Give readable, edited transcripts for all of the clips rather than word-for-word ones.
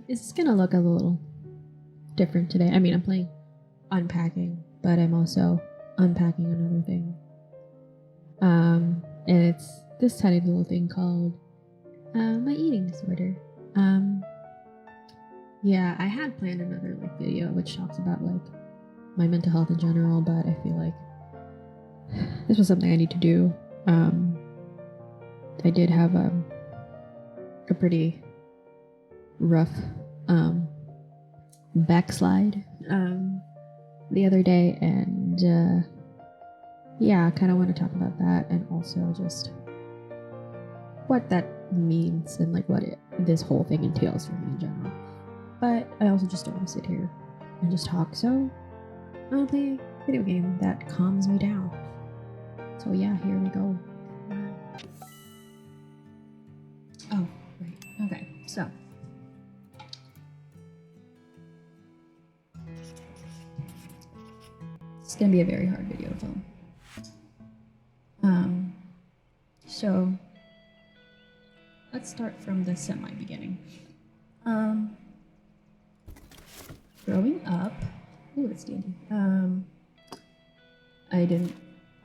it's gonna look a little different today. I mean, I'm playing Unpacking, but I'm also unpacking another thing. And it's this tiny little thing called my eating disorder. Yeah, I had planned another like video which talks about like my mental health in general, but I feel like this was something I need to do. I did have a pretty rough backslide the other day, and yeah, I kind of want to talk about that, and also just what that means and like what this whole thing entails for me in general. But I also just don't want to sit here and just talk, so I'm gonna play a video game that calms me down. So yeah, here we go. Oh, right. Okay, so it's gonna be a very hard video to film. So let's start from the semi-beginning. Growing up, ooh, it's dandy.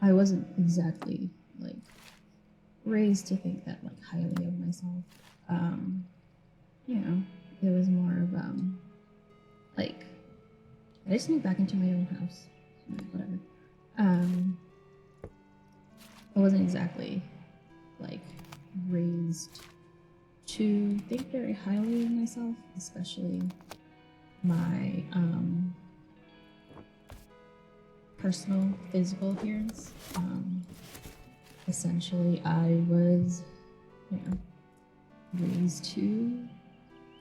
I wasn't exactly like raised to think that like highly of myself. You know, it was more of like I just moved back into my own house, whatever. I wasn't exactly like raised to think very highly of myself, especially my personal physical appearance. Essentially, I was, raised to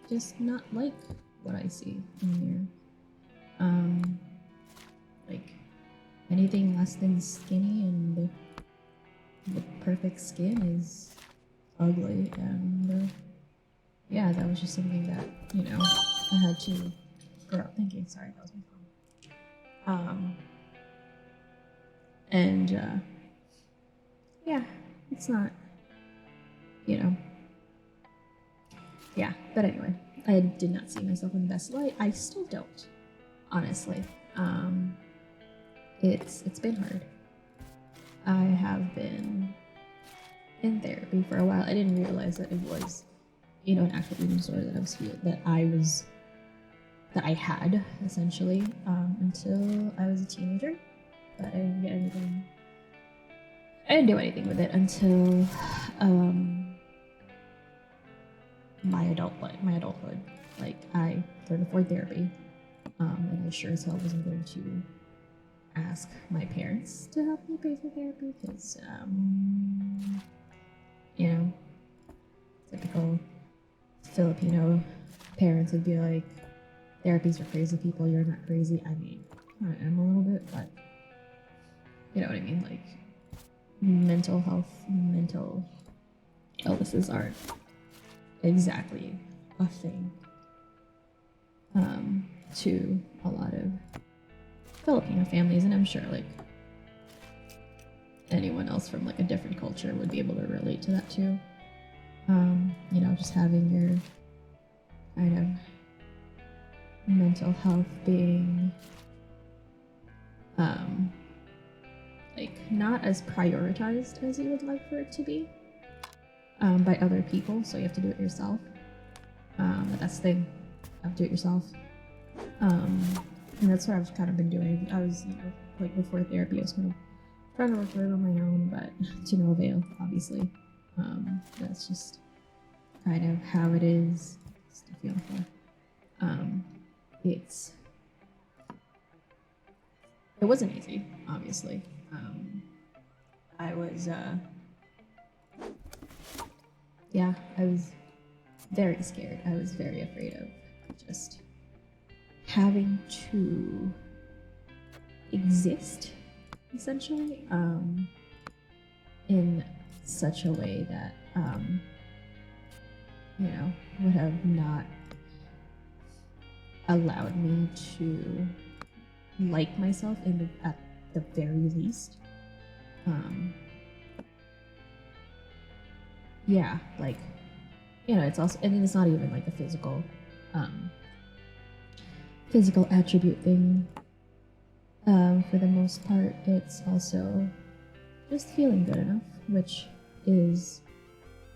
just not like what I see in the mirror. Like anything less than skinny and the perfect skin is ugly, and yeah, that was just something that I had to grow up thinking. Sorry, that was my phone. And yeah, it's not, yeah. But anyway, I did not see myself in the best light. I still don't, honestly. It's been hard. I have been in therapy for a while. I didn't realize that it was, an actual eating disorder that I had essentially until I was a teenager. But I didn't get anything. I didn't do anything with it until my adulthood. Like I could afford therapy, and I sure as hell wasn't going to ask my parents to help me pay for therapy because, typical Filipino parents would be like, "Therapy's for crazy people. You're not crazy." I mean, I am a little bit, but you know what I mean. Like, mental illnesses aren't exactly a thing to a lot of Filipino families, and I'm sure like anyone else from like a different culture would be able to relate to that too. Just having your kind of mental health being like not as prioritized as you would like for it to be by other people, so you have to do it yourself. But that's the thing, you have to do it yourself. And that's what I've kind of been doing. I was, like before therapy, I was kind of trying to work through it on my own, but to no avail, obviously. That's just kind of how it is. Still feeling for. It wasn't easy, obviously. I was very scared. I was very afraid of just having to exist, essentially, in such a way that, would have not allowed me to like myself at the very least. It's also, and it's not even like a physical physical attribute thing. For the most part, it's also just feeling good enough, which is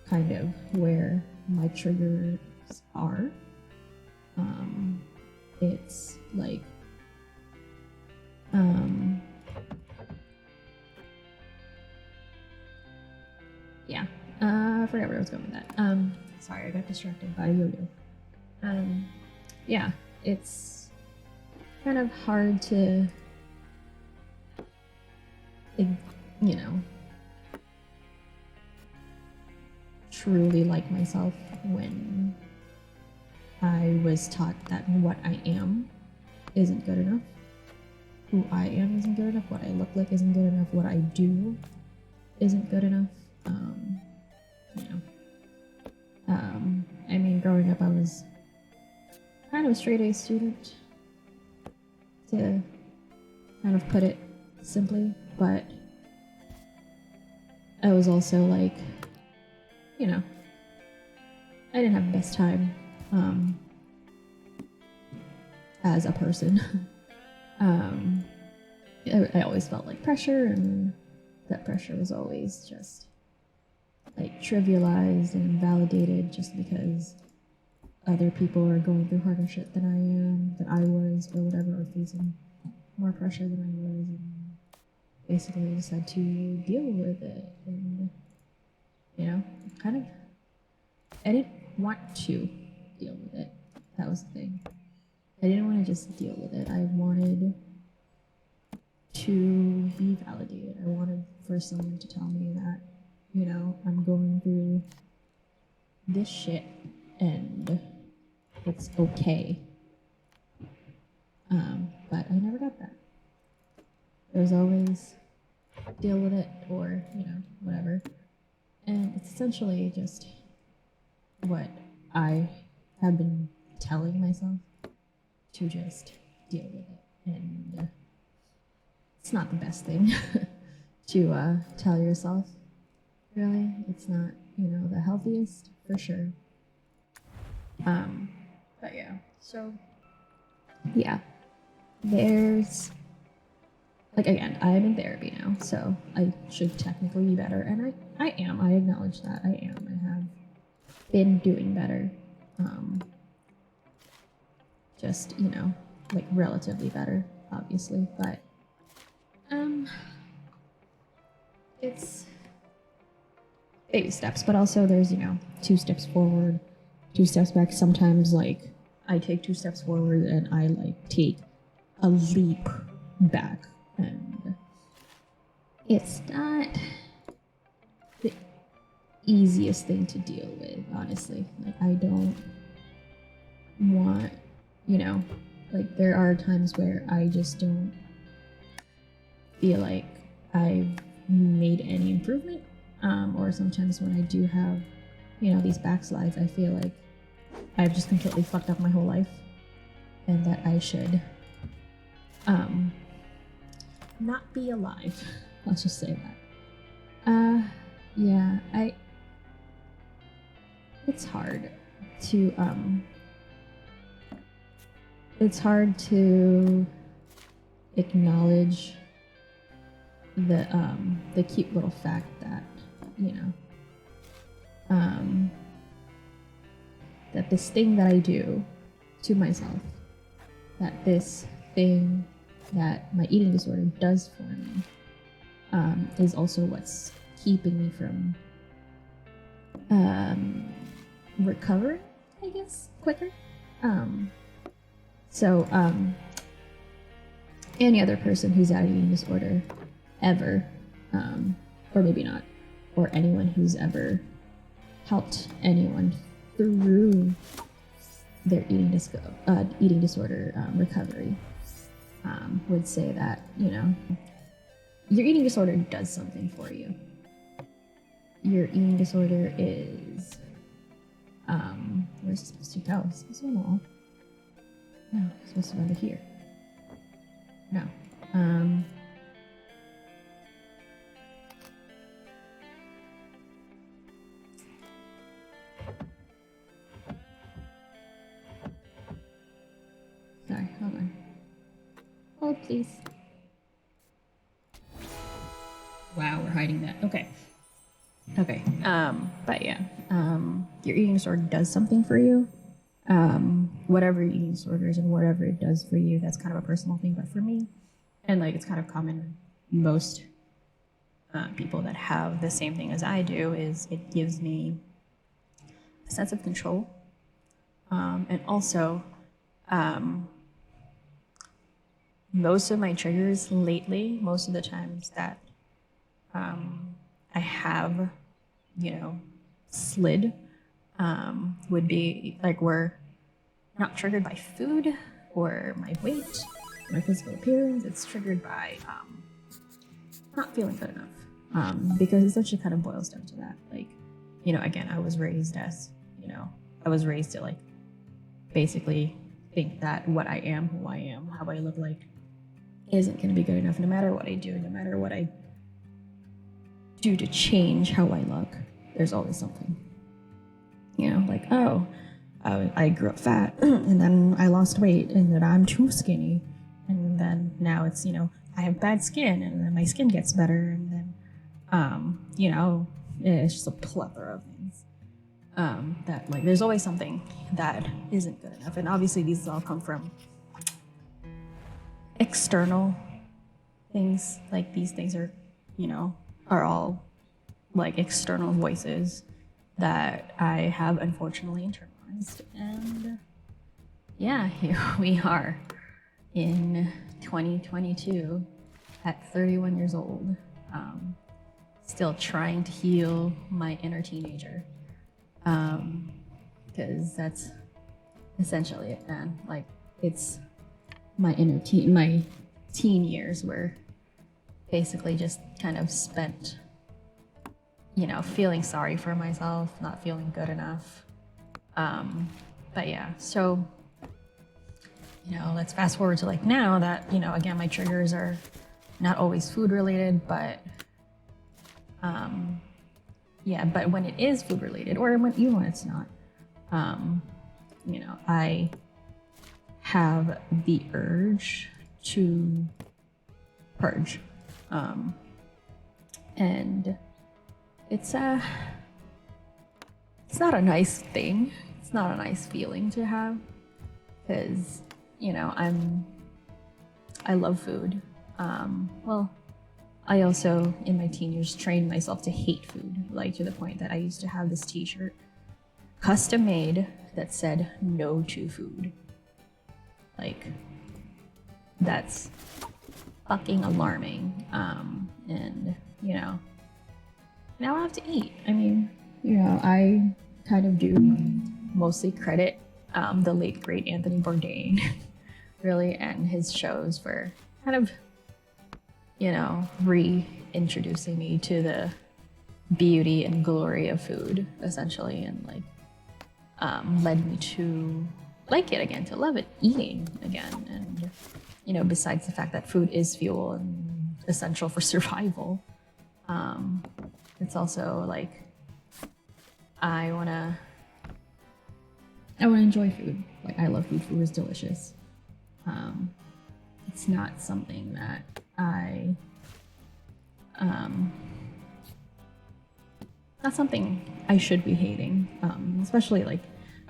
kind of where my triggers are. It's like, yeah, I forgot where I was going with that. Sorry, I got distracted by a yo-yo. Yeah, it's kind of hard to, you know, truly like myself when I was taught that what I am isn't good enough. Who I am isn't good enough. What I look like isn't good enough. What I do isn't good enough. I mean, growing up, I was kind of a straight A student, to kind of put it simply, but I was also like, you know, I didn't have the best time as a person. I always felt like pressure, and that pressure was always just like trivialized and invalidated just because other people are going through harder shit than I was, or whatever, or facing more pressure than I was, and basically I just had to deal with it. And you know, kind of, I didn't want to deal with it. That was the thing. I didn't want to just deal with it. I wanted to be validated. I wanted for someone to tell me that, you know, I'm going through this shit and it's okay. But I never got that. There was always deal with it, or, you know, whatever. And it's essentially just what I have been telling myself, to just deal with it. And it's not the best thing to tell yourself, really. It's not, you know, the healthiest, for sure. But yeah, so yeah, there's, like, again, I'm in therapy now, so I should technically be better, and I am. I acknowledge that. I am. I have been doing better. Just, you know, like, relatively better, obviously, but it's baby steps, but also there's, you know, 2 steps forward, 2 steps back. Sometimes, like, I take 2 steps forward and I, like, take a leap back, and it's not the easiest thing to deal with, honestly. Like, I don't want, you know, like, there are times where I just don't feel like I've made any improvement, or sometimes when I do have, you know, these backslides, I feel like I've just completely fucked up my whole life, and that I should not be alive. Let's just say that. Yeah, it's hard to acknowledge the cute little fact that, you know, that this thing that I do to myself, that this thing that my eating disorder does for me, is also what's keeping me from recovering, I guess, quicker. So any other person who's had an eating disorder ever, or maybe not, or anyone who's ever helped anyone through their eating disorder recovery, would say that, you know, your eating disorder does something for you. Your eating disorder is, where's it supposed to go? Is it supposed to go on the wall? No, it's supposed to go under here. No. Sorry, hold on. Hold, please. Wow, we're hiding that. Okay. Okay. But yeah, your eating disorder does something for you. Whatever your eating disorder is and whatever it does for you, that's kind of a personal thing. But for me, and like it's kind of common, most people that have the same thing as I do, is it gives me a sense of control. And also, most of my triggers lately, most of the times that I have, slid, would be like we're not triggered by food or my weight, my physical appearance. It's triggered by not feeling good enough, because it essentially kind of boils down to that. Like, again, I was raised as, I was raised to like basically think that what I am, who I am, how I look like isn't going to be good enough, no matter what I do, no matter what I do to change how I look. There's always something, like, oh, I grew up fat and then I lost weight and then I'm too skinny. And then now it's, I have bad skin and then my skin gets better. And then, it's just a plethora of things. That like, there's always something that isn't good enough. And obviously these all come from external things. Like these things are, are all like external voices that I have unfortunately internalized. And yeah, here we are in 2022 at 31 years old, still trying to heal my inner teenager, because that's essentially it, man. Like, it's my teen years were basically just kind of spent, feeling sorry for myself, not feeling good enough. But yeah, so, let's fast forward to like now that, again, my triggers are not always food related, but but when it is food related, or even when it's not, I have the urge to purge. And it's not a nice thing. It's not a nice feeling to have, because, I love food. Well, I also, in my teen years, trained myself to hate food, like to the point that I used to have this t-shirt, custom made, that said no to food. Like, that's fucking alarming. And, now I have to eat. I mean, I kind of do mostly credit the late great Anthony Bourdain, really, and his shows for kind of, reintroducing me to the beauty and glory of food, essentially, and like led me to like it again, to love it, eating again. And besides the fact that food is fuel and essential for survival, it's also like I wanna enjoy food. Like, I love food. Food is delicious. It's not something that not something I should be hating. Especially like,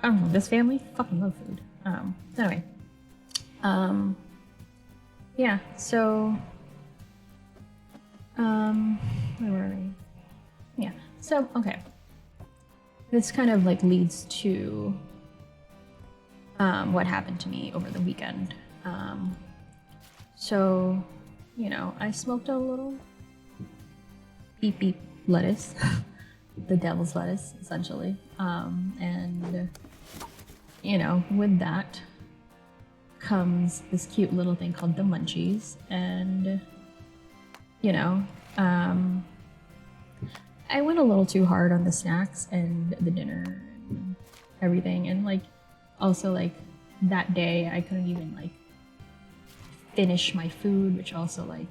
I don't know, this family fucking love food. Anyway, yeah. So, where were we? Yeah. So, okay. This kind of like leads to what happened to me over the weekend. So, I smoked a little beep beep lettuce, the devil's lettuce, essentially. And, with that comes this cute little thing called the munchies. And, I went a little too hard on the snacks and the dinner and everything. And like, also like that day I couldn't even like finish my food, which also like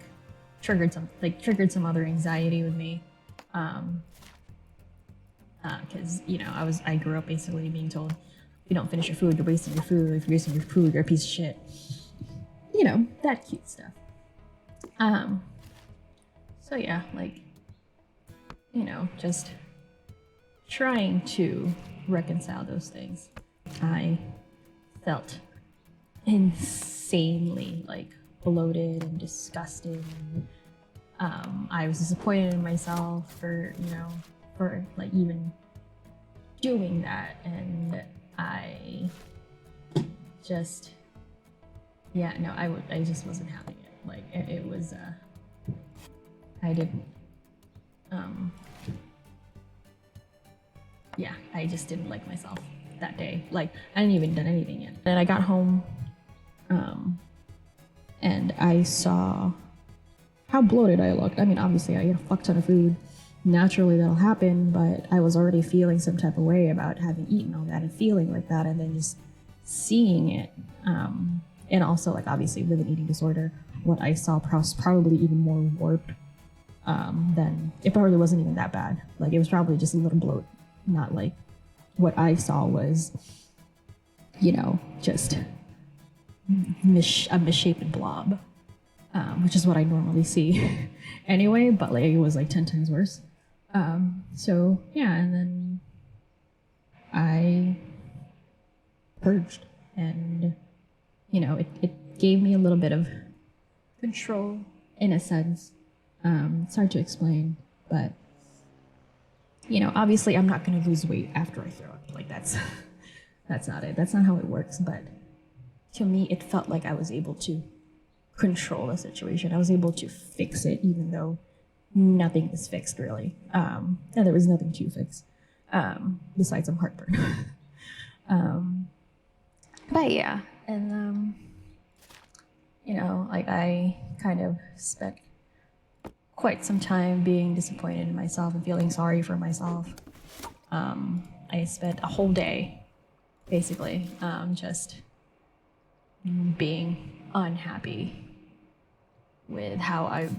triggered some other anxiety with me. Cause I grew up basically being told, you don't finish your food, you're wasting your food. If you're wasting your food, you're a piece of shit. You know, that cute stuff. So yeah, like, you know, just trying to reconcile those things. I felt insanely like bloated and disgusted. I was disappointed in myself for, you know, for like even doing that, and I just, yeah, no, I just wasn't having it. Like it was, I didn't, yeah, I just didn't like myself that day. Like I hadn't even done anything yet. And I got home, and I saw how bloated I looked. I mean, obviously I ate a fuck ton of food. Naturally that'll happen, but I was already feeling some type of way about having eaten all that and feeling like that, and then just seeing it. And also, like, obviously with an eating disorder, what I saw probably even more warped than, it probably wasn't even that bad. Like, it was probably just a little bloat, not like what I saw was, you know, just a misshapen blob, which is what I normally see anyway, but like it was like 10 times worse. So yeah, and then I purged, and you know, it gave me a little bit of control in a sense. It's hard to explain, but you know, obviously I'm not going to lose weight after I throw up. Like that's not it. That's not how it works. But to me, it felt like I was able to control the situation. I was able to fix it, even though nothing is fixed really. And there was nothing to fix besides some heartburn. But yeah, and you know, like I kind of spent quite some time being disappointed in myself and feeling sorry for myself. I spent a whole day basically just being unhappy with how I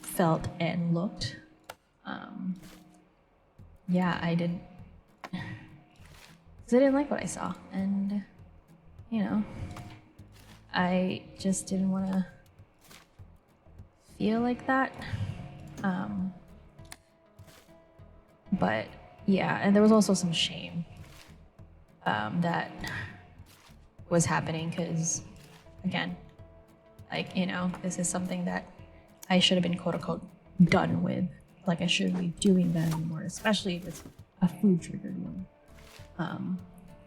felt and looked. Yeah, I didn't like what I saw, and you know, I just didn't want to feel like that. But yeah, and there was also some shame that was happening because, again, like, you know, this is something that I should have been quote unquote done with. Like, I shouldn't be doing that anymore, especially if it's a food triggered one.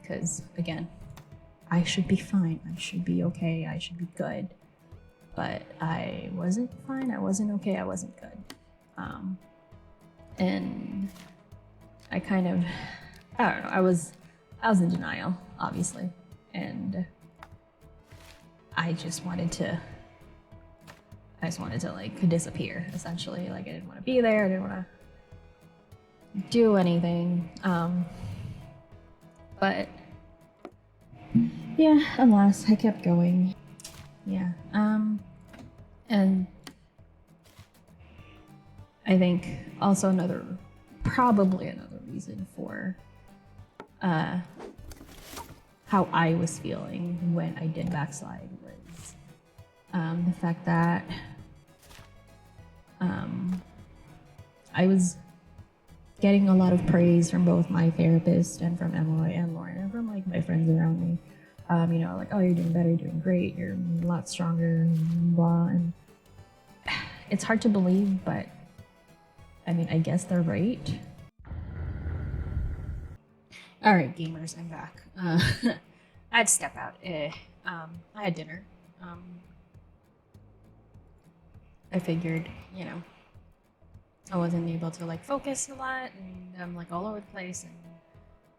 Because again, I should be fine. I should be okay. I should be good. But I wasn't fine. I wasn't okay. I wasn't good. And I kind of, I don't know. I was in denial, obviously, and I just wanted to like disappear, essentially. Like I didn't want to be there. I didn't want to do anything. But yeah, alas, I kept going. Yeah. And I think also probably another reason for how I was feeling when I did backslide was the fact that I was getting a lot of praise from both my therapist and from Emeroy and Lauren and from like my friends around me. You know, like, oh, you're doing better, you're doing great, you're a lot stronger, blah. And it's hard to believe, but I mean, I guess they're right. All right, gamers, I'm back. I had to step out. I had dinner. I figured, you know, I wasn't able to like focus a lot, and I'm like all over the place, and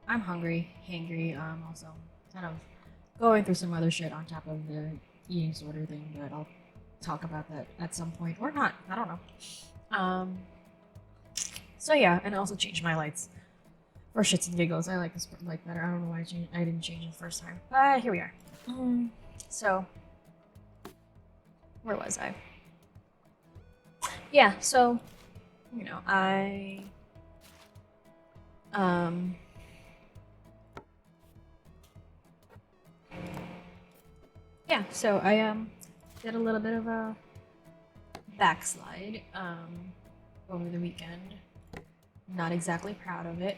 I'm hungry, hangry. Also kind of going through some other shit on top of the eating disorder thing, but I'll talk about that at some point or not. I don't know. So yeah, and I also changed my lights for shits and giggles. I like this light better. I don't know why I didn't change it the first time, but here we are. So where was I? Yeah, so you know, I yeah, so I did a little bit of a backslide over the weekend. Not exactly proud of it,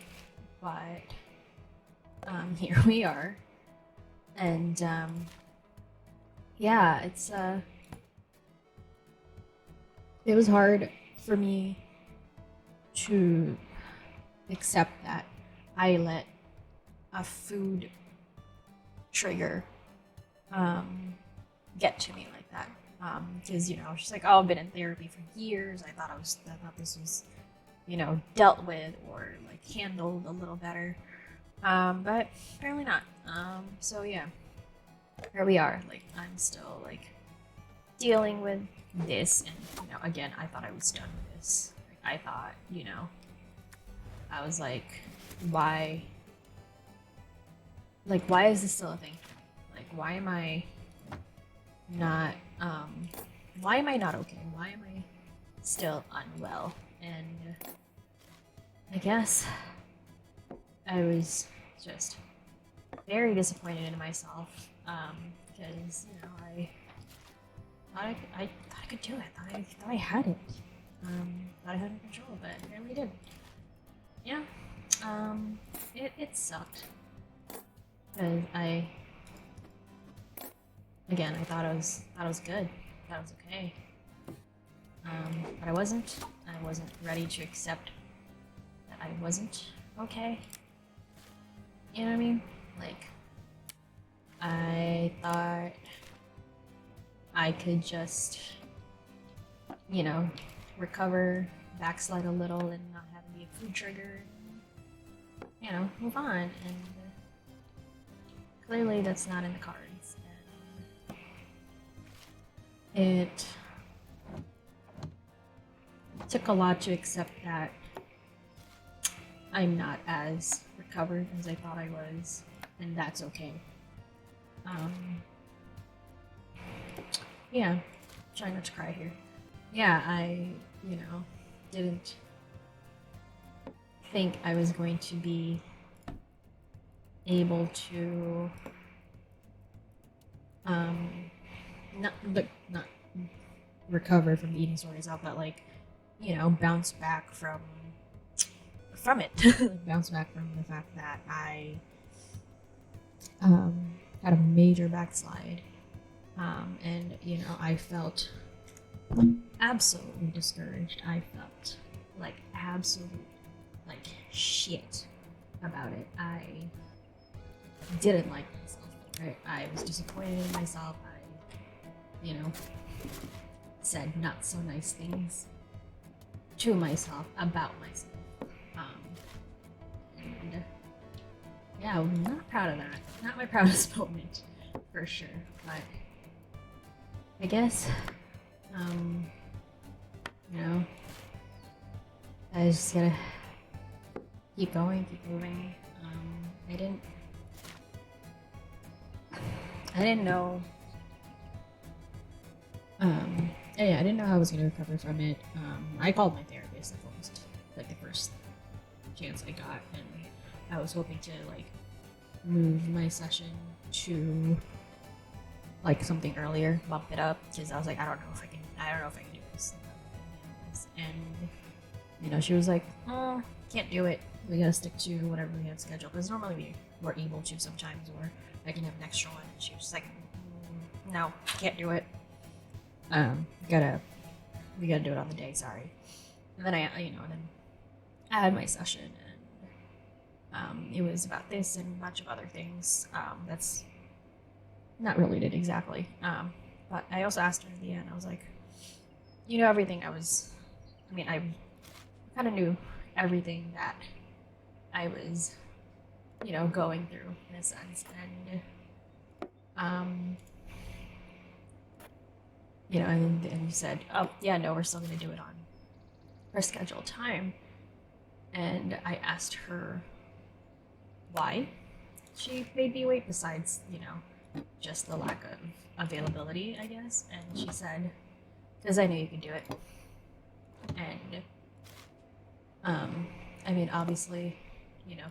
but here we are. And yeah, it was hard for me to accept that I let a food trigger get to me like that. Because she's like, oh, I've been in therapy for years. I thought this was, dealt with or like handled a little better. But apparently not. So yeah, here we are. Like, I'm still like dealing with this, and again, I thought I was done with this. Like, I thought, I was like, why is this still a thing? Like, why am I not okay? Why am I still unwell? And I guess I was just very disappointed in myself, because I thought I could do it. I thought I had it. Thought I had it in control, but apparently didn't. Yeah. It sucked. Because I thought I was good. Thought I was okay. But I wasn't. I wasn't ready to accept that I wasn't okay. You know what I mean? Like, I thought I could just, recover, backslide a little, and not have it be a food trigger, and, move on. And clearly that's not in the cards. And it took a lot to accept that I'm not as recovered as I thought I was, and that's okay. Yeah, trying not to cry here. Yeah, I, didn't think I was going to be able to, not recover from the eating disorder itself, but like, bounce back from it. Bounce back from the fact that I had a major backslide, and I felt absolutely discouraged. I felt like absolute like shit about it. I didn't like myself. Right? I was disappointed in myself. I said not so nice things to myself about myself. And yeah, I'm not proud of that. Not my proudest moment, for sure. But I guess, I just gotta keep going, keep moving. I didn't know. I didn't know how I was gonna recover from it. I called my therapist the first chance I got, and I was hoping to like move my session to like something earlier, bump it up, because I was like, I don't know if I can do this. And she was like, oh, can't do it. We gotta stick to whatever we had scheduled, because normally we were able to sometimes, or I can have an extra one. And she was like, no, can't do it. We gotta do it on the day, sorry. And then I had my session, and it was about this and a bunch of other things that's not related exactly. But I also asked her at the end, I was like, everything I kind of knew everything that I was, going through in a sense. And, and you said, oh, yeah, no, we're still going to do it on our scheduled time. And I asked her why she made me wait, besides, just the lack of availability, I guess. And she said, because I knew you could do it. And, obviously,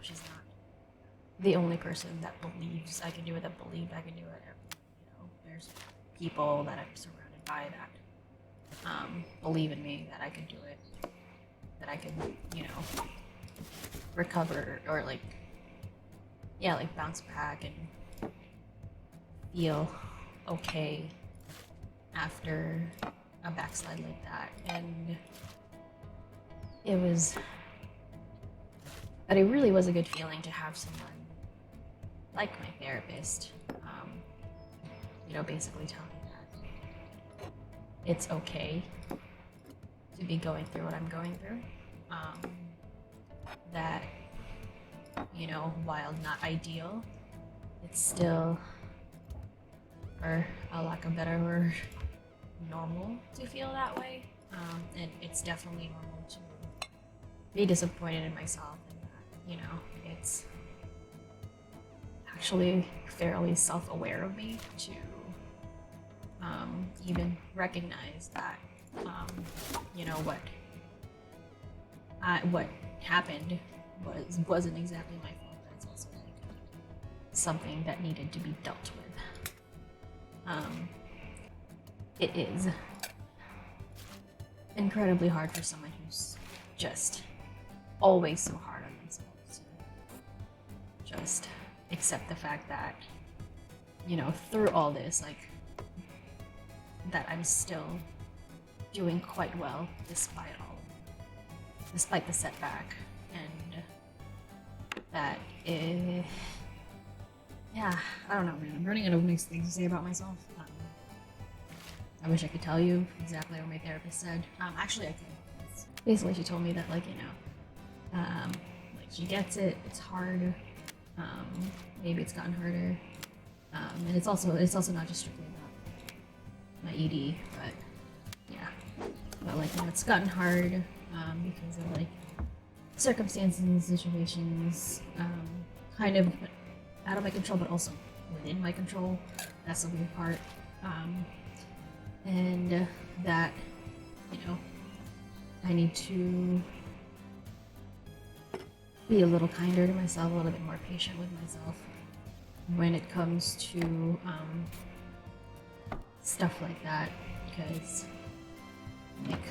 she's not the only person that believes I can do it, that believed I can do it. there's people that I'm surrounded by that believe in me, that I can do it, that I can, you know, recover or like bounce back and feel okay after a backslide like that. And it really was a good feeling to have someone like my therapist, you know, basically tell me that it's okay to be going through what I'm going through. That, you know, while not ideal, it's still, for a lack of a better word, normal to feel that way. And it's definitely normal to be disappointed in myself, and that, you know, it's actually fairly self-aware of me to even recognize that, you know, what happened wasn't exactly my fault, but it's also like something that needed to be dealt with. It is incredibly hard for someone who's just always so hard on themselves to just accept the fact that, you know, through all this, like, that I'm still doing quite well despite the setback, and that yeah, I don't know, man. I'm running out of nice things to say about myself. I wish I could tell you exactly what my therapist said. Actually, I can. Basically, she told me that, like, you know, like, she gets it. It's hard. Maybe it's gotten harder. And it's also not just strictly about my ED, but yeah, but like, you know, it's gotten hard because of like circumstances and situations, kind of out of my control, but also within my control. That's the weird part. And that, you know, I need to be a little kinder to myself, a little bit more patient with myself when it comes to stuff like that, because, like,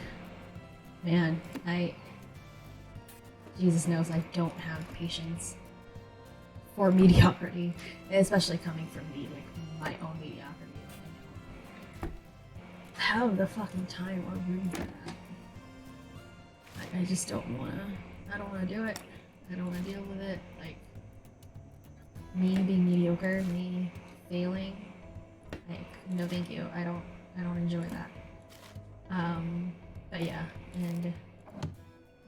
man, Jesus knows I don't have patience for mediocrity, especially coming from me, like my own mediocrity. Have the fucking time or room for that. Like, I just don't wanna do it. I don't wanna deal with it. Like, me being mediocre, me failing, like, no thank you. I don't enjoy that. But yeah, and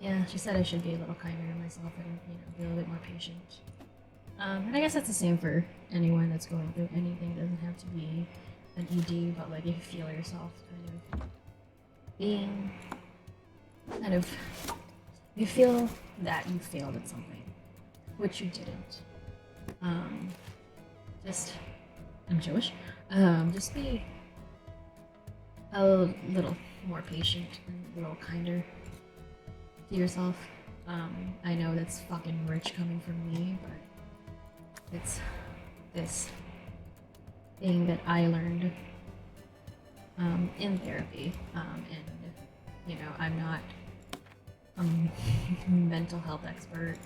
yeah, she said I should be a little kinder to myself and, you know, be a little bit more patient. And I guess that's the same for anyone that's going through anything. It doesn't have to be an ED, but like, if you feel yourself kind of being you feel that you failed at something, which you didn't. I'm Jewish. Just be a little more patient and a little kinder to yourself. I know that's fucking rich coming from me, but it's this thing that I learned in therapy, and, you know, I'm not a mental health expert.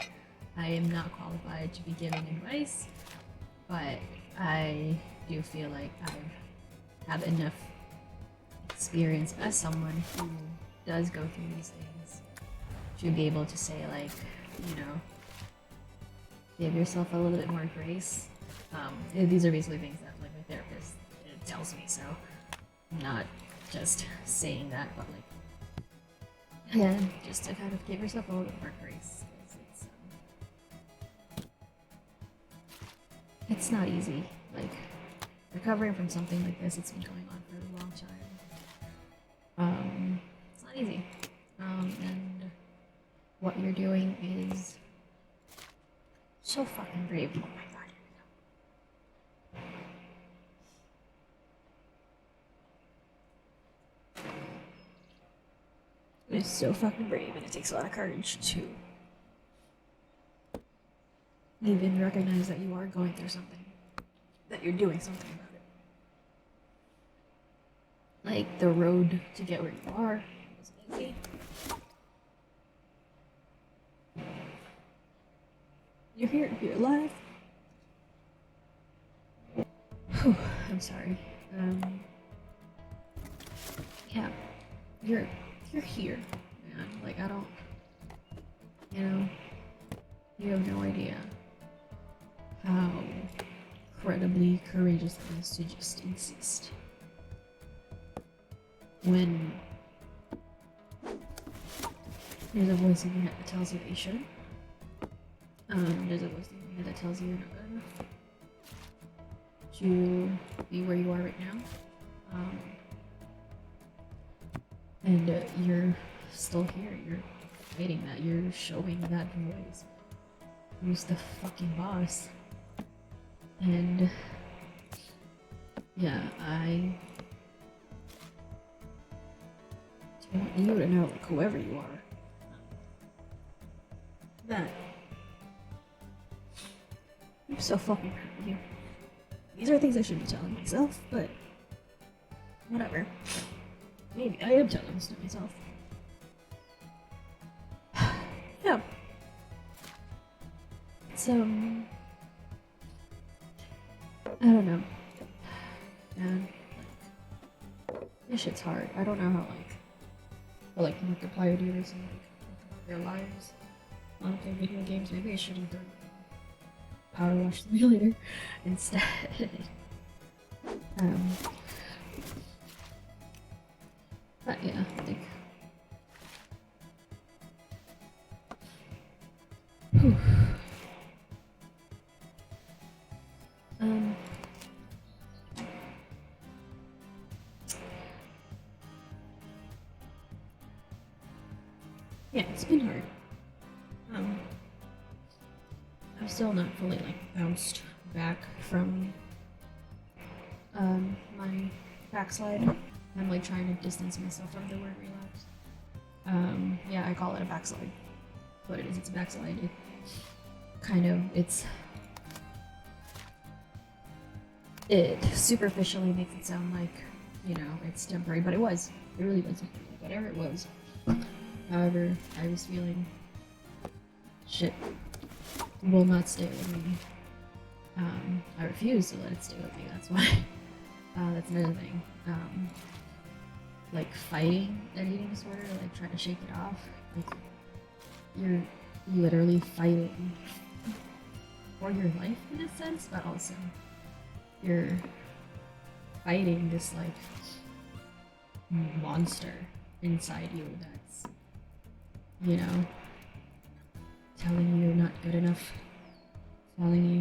I am not qualified to be giving advice, but I do feel like I have enough experience as someone who does go through these things to be able to say, like, you know, give yourself a little bit more grace. These are basically things that, like, my therapist tells me, so I'm not just saying that, but like, yeah, just to kind of give yourself a little bit more grace. It's not easy. Like, recovering from something like this, it's been going on for a long time. It's not easy. And what you're doing is so fucking brave. Oh my god. It's so fucking brave, and it takes a lot of courage to even recognize that you are going through something, that you're doing something about it. like the road to get where you are was easy. You're here, you're alive. Whew, I'm sorry. Yeah, you're here, man. Like, I don't, you have no idea how incredibly courageous it is to just exist. When there's a voice in your head that tells you that you shouldn't. There's a voice in your head that tells you you're not good enough to be where you are right now. And you're still here. You're fighting that. You're showing that voice who's the fucking boss. And yeah, I want you to know, like, whoever you are, that I'm so fucking proud of you. These are things I should be telling myself, but whatever. Maybe I am telling this to myself. Yeah. So, I don't know. Man, like, this shit's hard. I don't know how, like Markiplier do this and, like, their lives on play video games. Maybe I should have done Power Wash Simulator instead. But yeah, like, whew. Yeah, it's been hard. I'm still not fully, like, bounced back from my backslide. I'm, like, trying to distance myself from the word relapse. Yeah, I call it a backslide. What it is, it's a backslide. It kind of, it superficially makes it sound like, it's temporary, but it was. It really was. Whatever it was. However, I was feeling shit will not stay with me. I refuse to let it stay with me, that's why. That's another thing. Like, fighting an eating disorder, like, trying to shake it off, like, you're literally fighting for your life in a sense, but also you're fighting this, like, monster inside you that's, telling you you're not good enough, telling you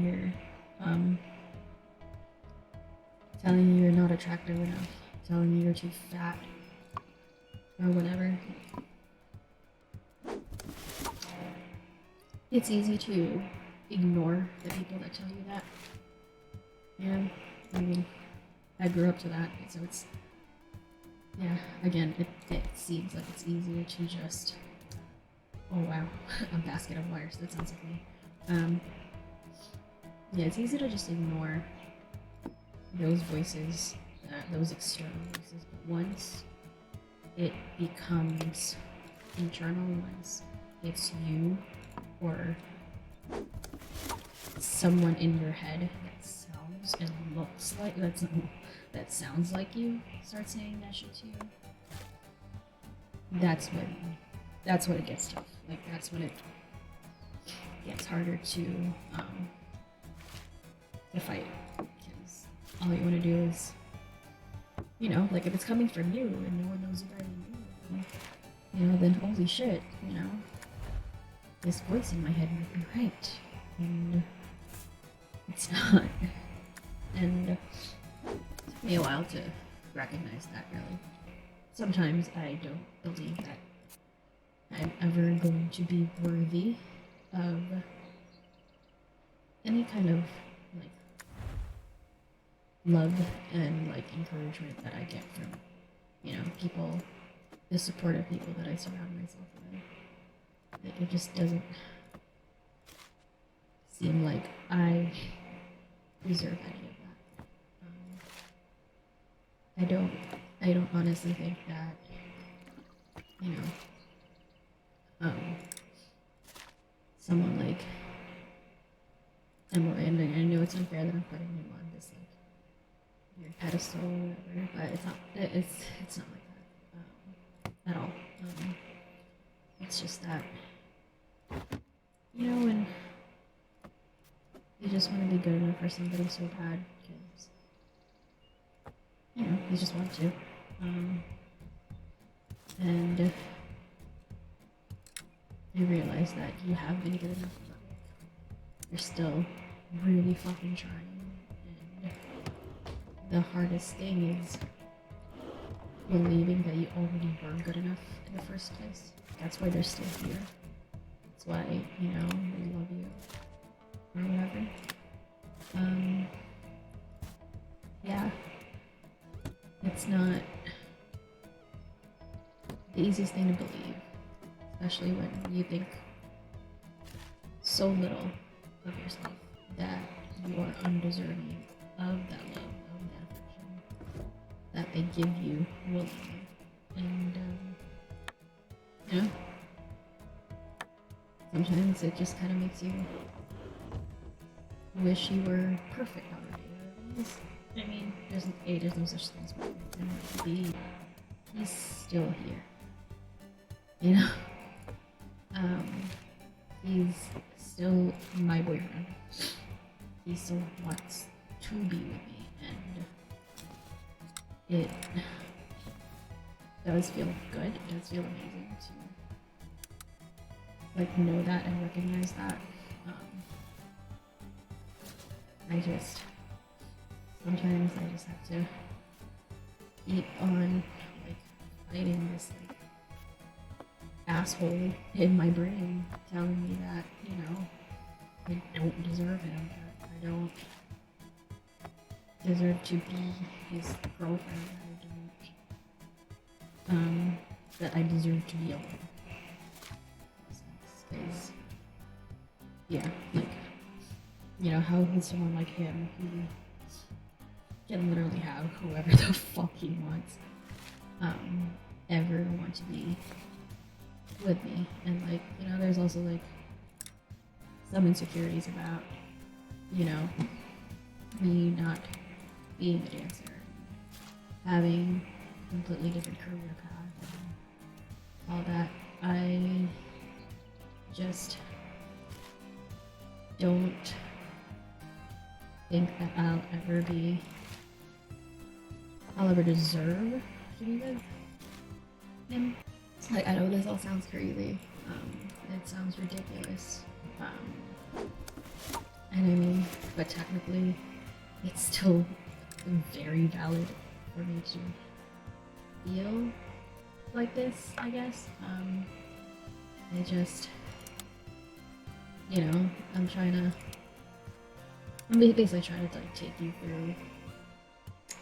you're not attractive enough, telling you you're too fat, or whatever. It's easy to ignore the people that tell you that. I mean, I grew up to that, so it's, yeah, again, it seems like it's easier to just, oh wow, a basket of wires, that sounds like me. Yeah, it's easy to just ignore those voices, those external voices, but once it becomes internal, once it's you or someone in your head that sounds and looks like, that sounds like you, start saying that shit to you, that's when it gets tough. Like, that's when it gets harder to fight, because all you want to do is, like, if it's coming from you and no one knows you better than you, then holy shit, this voice in my head might be right, and it's not. And it took me a while to recognize that, really. Sometimes I don't believe that I'm ever going to be worthy of any kind of, like, love and, like, encouragement that I get from, people, the supportive people that I surround myself with. Like, it just doesn't seem like I deserve any of that. I don't honestly think that, you know, someone like Emeroy, and I know it's unfair that I'm putting him on this like weird pedestal or whatever, but it's not. It's not like that at all. It's just that, you know, when you just want to be good enough for somebody so bad because, you know, you just want to. And you realize that you have been good enough, but you're still really fucking trying. And the hardest thing is believing that you already were good enough in the first place. That's why they're still here. That's why, you know, they love you or whatever. Yeah. It's not the easiest thing to believe, especially when you think so little of yourself that you are undeserving of that love, of that affection that they give you willingly. And yeah, sometimes it just kind of makes you wish you were perfect already. I mean, there's no such thing as perfect, and B, he's still here. You know, he's still my boyfriend. He still wants to be with me, and it does feel good. It does feel amazing to like know that and recognize that. Sometimes I just have to keep on like fighting this like asshole in my brain telling me that, you know, I don't deserve him, that I don't deserve to be his girlfriend, that I deserve to be alone. Because, yeah, like, you know, how can someone like him who can literally have whoever the fuck he wants ever want to be with me? And like, you know, there's also like some insecurities about, you know, me not being a dancer, having a completely different career path and all that. I just don't think that I'll ever deserve to be with him. Like, I know this all sounds crazy. It sounds ridiculous. And I mean, but technically, it's still very valid for me to feel like this, I guess. I just, you know, I'm basically trying to like take you through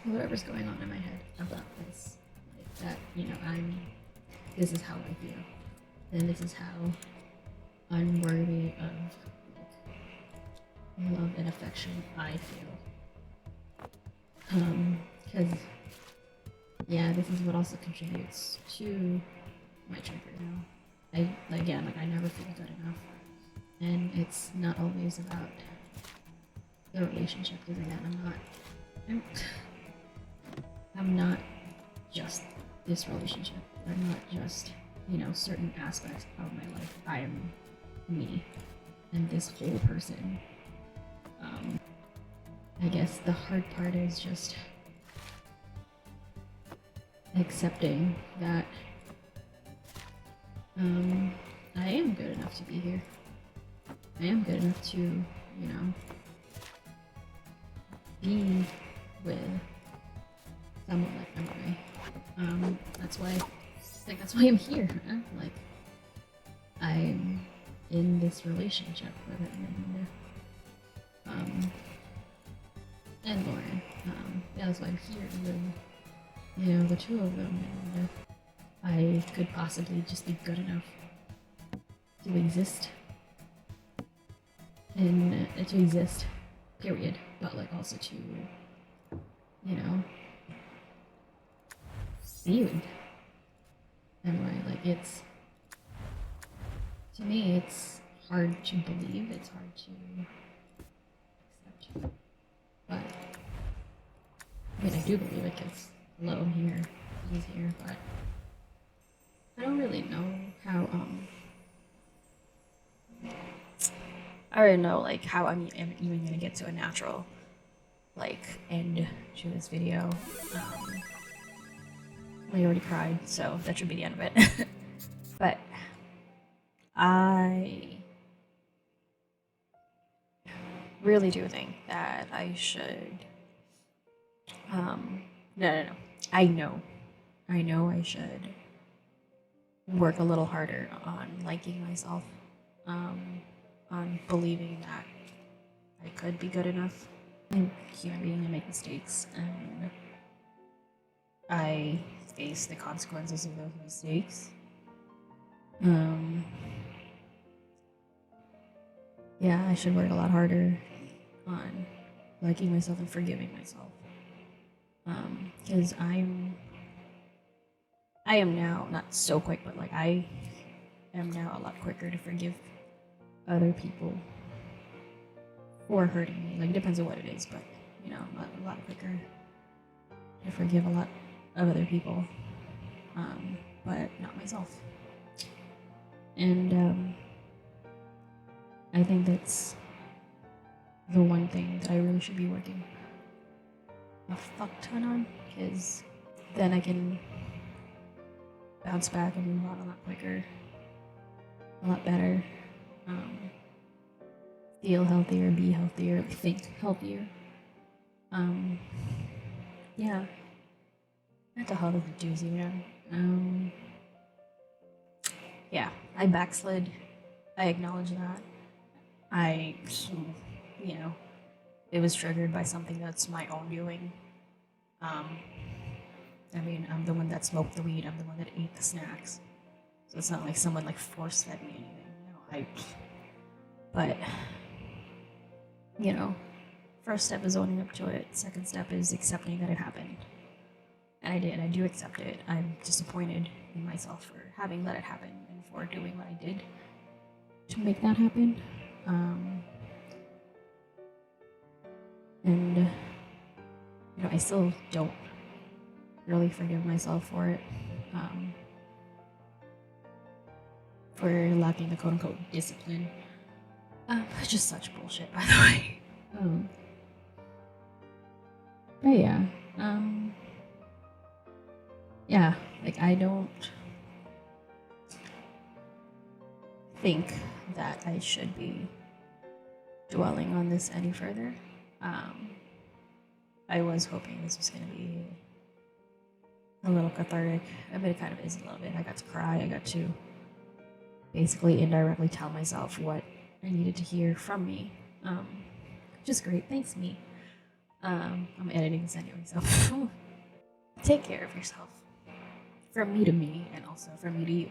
whatever's going on in my head about this. Like that, you know, this is how I feel. And this is how unworthy of love and affection I feel. Because, yeah, this is what also contributes to my trigger now. I never feel good enough. And it's not always about the relationship, because again, I'm not just this relationship. I'm not just, you know, certain aspects of my life. I am me and this whole person. I guess the hard part is just accepting that I am good enough to be here. I am good enough to, you know, be with someone like Emeroy. That's why I'm here. Huh? Like, I'm in this relationship with him and Lauren. Yeah, that's why I'm here with, you know, the two of them. And I could possibly just be good enough to exist. And to exist, period. But like also to, you know, viewed. Anyway, like it's, to me, it's hard to believe, it's hard to accept. But, I mean, I do believe it because, hello, I'm here, he's here, but I don't really know how, I already know, like, how I'm even gonna get to a natural, like, end to this video. I already cried, so that should be the end of it. But I really do think that I should, no. I know I should work a little harder on liking myself, on believing that I could be good enough. I'm a human being, I make mistakes, and I face the consequences of those mistakes. Yeah, I should work a lot harder on liking myself and forgiving myself. Because I am now not so quick, but like I am now a lot quicker to forgive other people for hurting me. Like it depends on what it is, but you know, a lot quicker to forgive a lot of other people, but not myself. And I think that's the one thing that I really should be working a fuck ton on, because then I can bounce back and move on a lot quicker, a lot better, feel healthier, be healthier, think healthier. Yeah. Mental health is a doozy, man. Yeah, I backslid. I acknowledge that. You know, it was triggered by something that's my own doing. I mean, I'm the one that smoked the weed. I'm the one that ate the snacks. So it's not like someone like force fed me anything. But you know, first step is owning up to it. Second step is accepting that it happened. And I did. I do accept it. I'm disappointed in myself for having let it happen and for doing what I did to make that happen. And you know, I still don't really forgive myself for it, for lacking the quote-unquote discipline, which is such bullshit, by the way. But yeah, yeah, like I don't think that I should be dwelling on this any further. I was hoping this was going to be a little cathartic. I mean, it kind of is a little bit. I got to cry. I got to basically indirectly tell myself what I needed to hear from me, which is great. Thanks, me. I'm editing this anyway, so take care of yourself. From me to me, and also from me to you.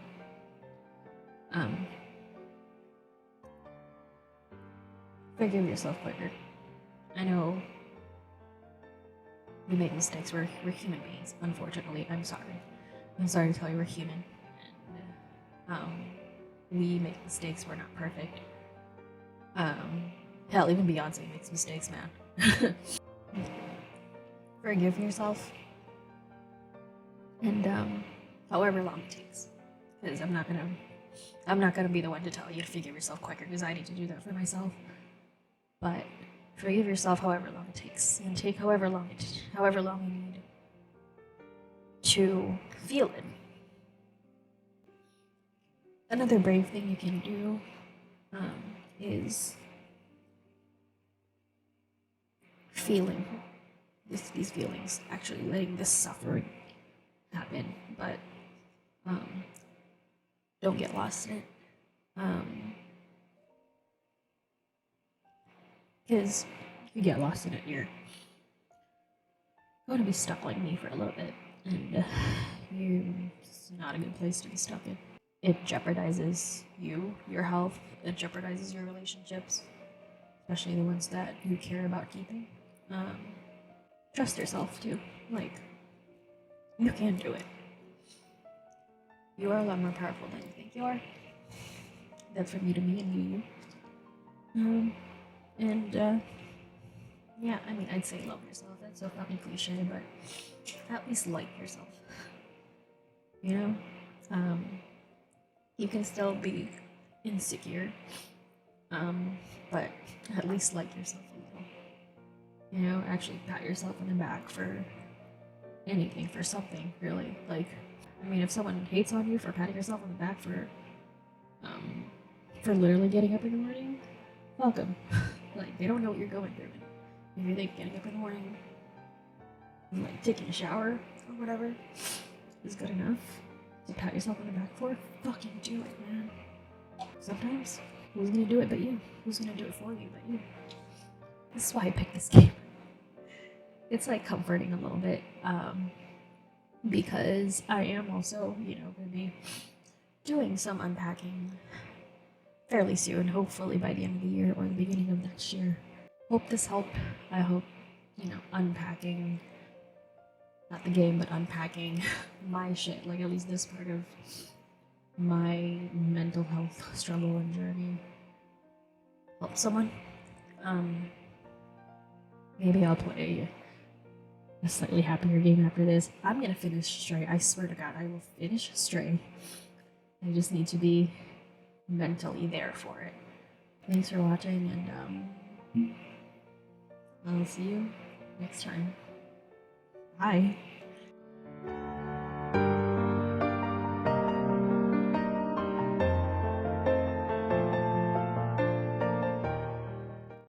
Forgive yourself quicker. I know we make mistakes. We're human beings. Unfortunately, I'm sorry. I'm sorry to tell you we're human. And we make mistakes. We're not perfect. Hell, even Beyonce makes mistakes, man. Forgive yourself. And however long it takes, because I'm not gonna be the one to tell you to forgive yourself quicker, because I need to do that for myself. But forgive yourself however long it takes, and take however long you need to feel it. Another brave thing you can do is feeling these feelings, actually letting this suffering happen, but don't get lost in it. Because if you get lost in it, you're going to be stuck like me for a little bit, and it's not a good place to be stuck in. It jeopardizes you, your health. It jeopardizes your relationships, especially the ones that you care about keeping. Trust yourself too. Like, you can do it. You are a lot more powerful than you think you are. That's from you to me and you to you. Yeah, I mean, I'd say love yourself. That's so fucking cliche, but at least like yourself. You know? You can still be insecure, but at least like yourself a little. You know, actually pat yourself on the back for anything, for something, really. Like, I mean, if someone hates on you for patting yourself on the back for literally getting up in the morning, fuck them. Like, they don't know what you're going through. If you think getting up in the morning, like taking a shower or whatever, is good enough to pat yourself on the back for, fucking do it, man. Sometimes, who's gonna do it but you? Who's gonna do it for you but you? This is why I picked this game. It's like comforting a little bit, because I am also, you know, gonna be doing some unpacking fairly soon, hopefully by the end of the year or the beginning of next year. Hope this helped. I hope, you know, unpacking, not the game, but unpacking my shit, like at least this part of my mental health struggle and journey help someone. Maybe I'll play a slightly happier game after this. I'm gonna finish Stray. I swear to God, I will finish Stray. I just need to be mentally there for it. Thanks for watching, and I'll see you next time. Bye.